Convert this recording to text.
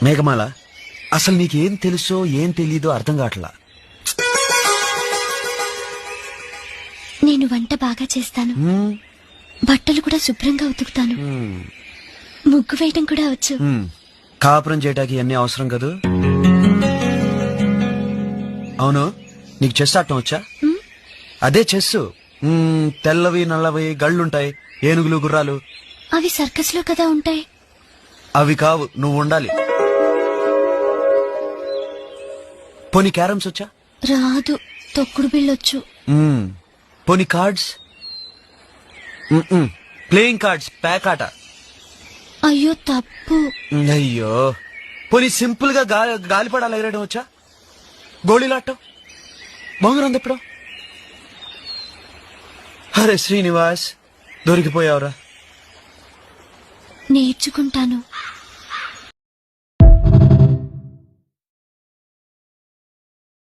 మేఘమాల, అసలు నీకేం తెలుసో ఏం తెలీదో అర్థం కావట్లా. నేను వంట బాగా చేస్తాను, బట్టలు కూడా శుభ్రంగా ఉతుకుతాను, ముగ్గు వేయడం కూడా వచ్చు. కాపురం చేయటానికి అన్ని అవసరం కదూ. అవును, నీకు చెస్ ఆడటం వచ్చా? అదే చెస్. తెల్లవి నల్లవి గళ్ళుంటాయి, ఏనుగులు గుర్రాలు. అవి సర్కస్ లో కదా ఉంటాయి. అవి కావు, నువ్వు ఉండాలి. పోనీ క్యారమ్స్ వచ్చా? రాదు, తొక్కుడు బిళ్ళొచ్చు. పోనీ కార్డ్స్? ప్లేయింగ్ కార్డ్స్, ప్యాక్ ఆట. అయ్యో తప్పు. అయ్యో, పోనీ సింపుల్ గా గాలిపడాలు ఎగరడం వచ్చా? గోళీలాటం, బొంగరం తిప్పడం. అరే శ్రీనివాస్, దొరికిపోయావురా. నేర్చుకుంటాను.